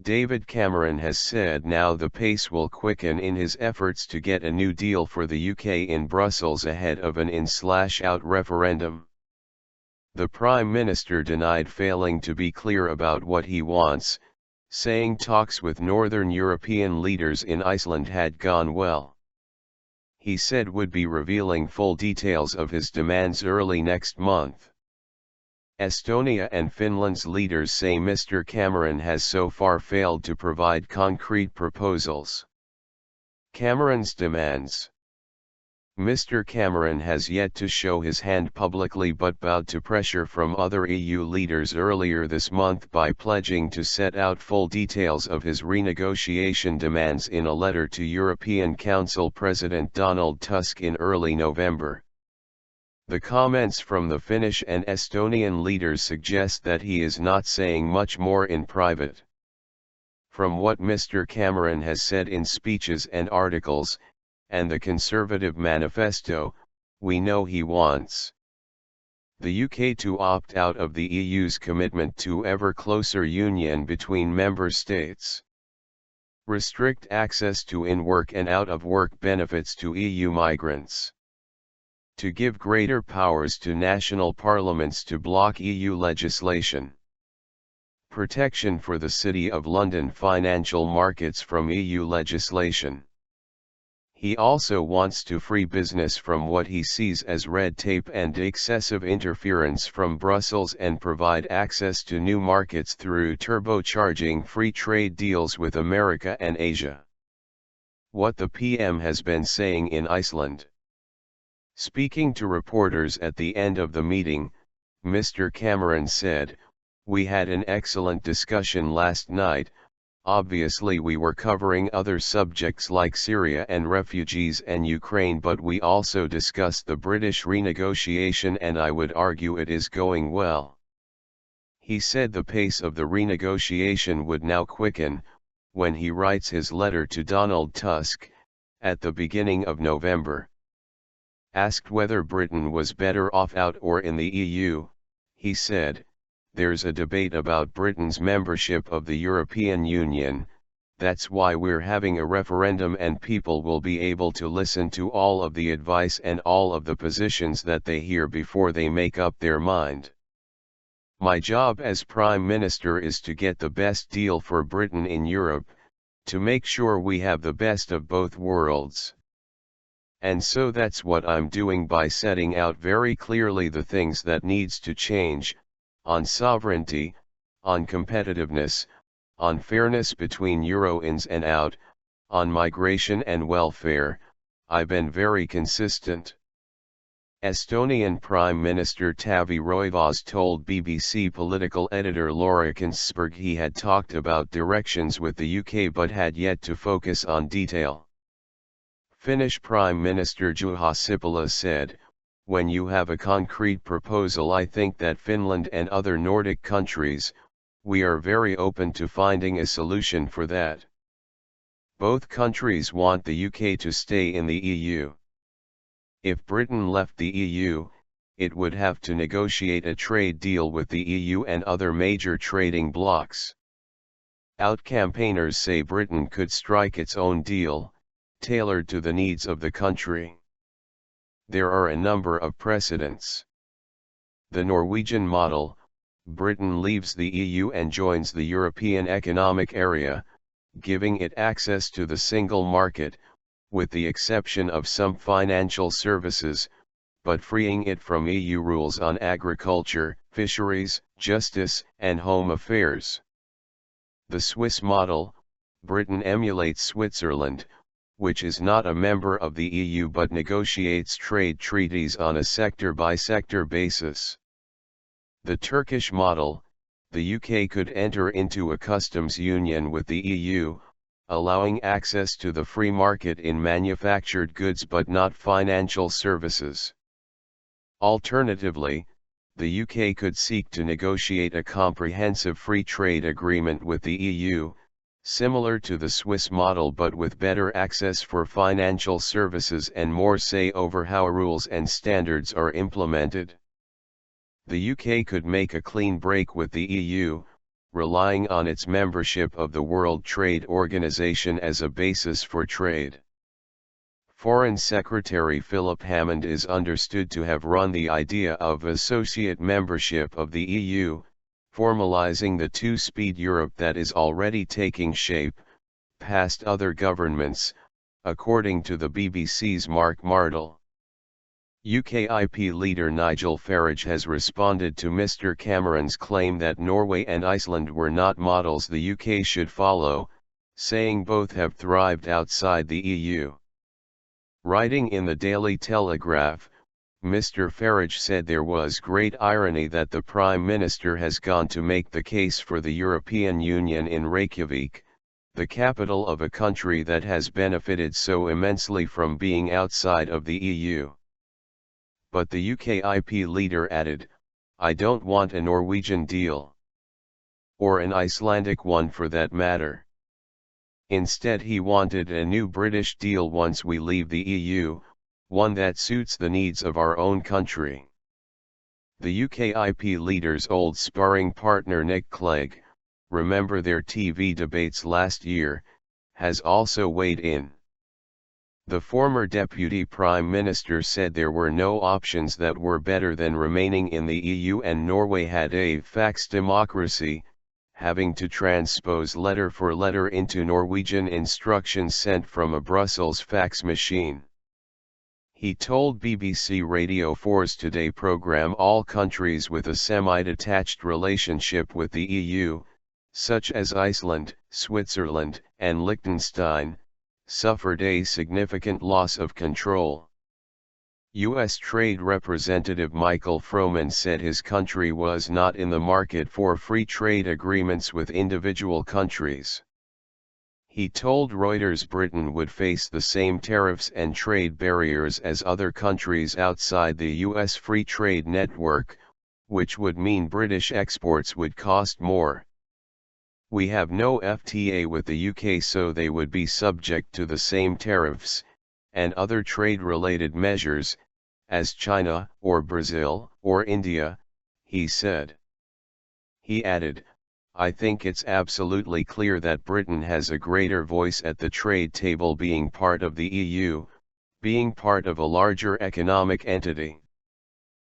David Cameron has said now the pace will quicken in his efforts to get a new deal for the UK in Brussels ahead of an in/out referendum. The Prime Minister denied failing to be clear about what he wants, saying talks with Northern European leaders in Iceland had gone well. He said would be revealing full details of his demands early next month. Estonia and Finland's leaders say Mr. Cameron has so far failed to provide concrete proposals. Cameron's demands. Mr. Cameron has yet to show his hand publicly but bowed to pressure from other EU leaders earlier this month by pledging to set out full details of his renegotiation demands in a letter to European Council President Donald Tusk in early November. The comments from the Finnish and Estonian leaders suggest that he is not saying much more in private. From what Mr. Cameron has said in speeches and articles, and the Conservative manifesto, we know he wants the UK to opt out of the EU's commitment to ever closer union between member states, restrict access to in-work and out-of-work benefits to EU migrants, to give greater powers to national parliaments to block EU legislation, protection for the City of London financial markets from EU legislation. He also wants to free business from what he sees as red tape and excessive interference from Brussels and provide access to new markets through turbocharging free trade deals with America and Asia. What the PM has been saying in Iceland. Speaking to reporters at the end of the meeting, Mr. Cameron said, "We had an excellent discussion last night. Obviously we were covering other subjects like Syria and refugees and Ukraine, but we also discussed the British renegotiation and I would argue it is going well." He said the pace of the renegotiation would now quicken, when he writes his letter to Donald Tusk, at the beginning of November. Asked whether Britain was better off out or in the EU, he said, "There's a debate about Britain's membership of the European Union, that's why we're having a referendum and people will be able to listen to all of the advice and all of the positions that they hear before they make up their mind. My job as Prime Minister is to get the best deal for Britain in Europe, to make sure we have the best of both worlds. And so that's what I'm doing by setting out very clearly the things that needs to change, on sovereignty, on competitiveness, on fairness between Euro-ins and out, on migration and welfare. I've been very consistent." Estonian Prime Minister Taavi Rõivas told BBC political editor Laura Kensberg he had talked about directions with the UK but had yet to focus on detail. Finnish Prime Minister Juha Sipilä said, "When you have a concrete proposal, I think that Finland and other Nordic countries, we are very open to finding a solution for that. Both countries want the UK to stay in the EU. If Britain left the EU, it would have to negotiate a trade deal with the EU and other major trading blocs. Out campaigners say Britain could strike its own deal, tailored to the needs of the country. There are a number of precedents. The Norwegian model: Britain leaves the EU and joins the European Economic Area, giving it access to the single market, with the exception of some financial services, but freeing it from EU rules on agriculture, fisheries, justice, and home affairs. The Swiss model: Britain emulates Switzerland, which is not a member of the EU but negotiates trade treaties on a sector-by-sector basis. The Turkish model: the UK could enter into a customs union with the EU, allowing access to the free market in manufactured goods but not financial services. Alternatively, the UK could seek to negotiate a comprehensive free trade agreement with the EU, similar to the Swiss model but with better access for financial services and more say over how rules and standards are implemented. The UK could make a clean break with the EU, relying on its membership of the World Trade Organization as a basis for trade. Foreign Secretary Philip Hammond is understood to have run the idea of associate membership of the EU, formalizing the two-speed Europe that is already taking shape, past other governments, according to the BBC's Mark Mardle. UKIP leader Nigel Farage has responded to Mr Cameron's claim that Norway and Iceland were not models the UK should follow, saying both have thrived outside the EU. Writing in the Daily Telegraph, Mr Farage said there was great irony that the Prime Minister has gone to make the case for the European Union in Reykjavik, the capital of a country that has benefited so immensely from being outside of the EU. But the UKIP leader added, "I don't want a Norwegian deal. Or an Icelandic one for that matter. Instead he wanted a new British deal once we leave the EU, one that suits the needs of our own country." The UKIP leader's old sparring partner Nick Clegg, remember their TV debates last year, has also weighed in. The former Deputy Prime Minister said there were no options that were better than remaining in the EU, and Norway had a fax democracy, having to transpose letter for letter into Norwegian instructions sent from a Brussels fax machine. He told BBC Radio 4's Today programme all countries with a semi-detached relationship with the EU, such as Iceland, Switzerland, and Liechtenstein, suffered a significant loss of control. U.S. Trade Representative Michael Froman said his country was not in the market for free trade agreements with individual countries. He told Reuters Britain would face the same tariffs and trade barriers as other countries outside the U.S. free trade network, which would mean British exports would cost more. "We have no FTA with the UK, so they would be subject to the same tariffs, and other trade-related measures, as China, or Brazil, or India," he said. He added, "I think it's absolutely clear that Britain has a greater voice at the trade table being part of the EU, being part of a larger economic entity.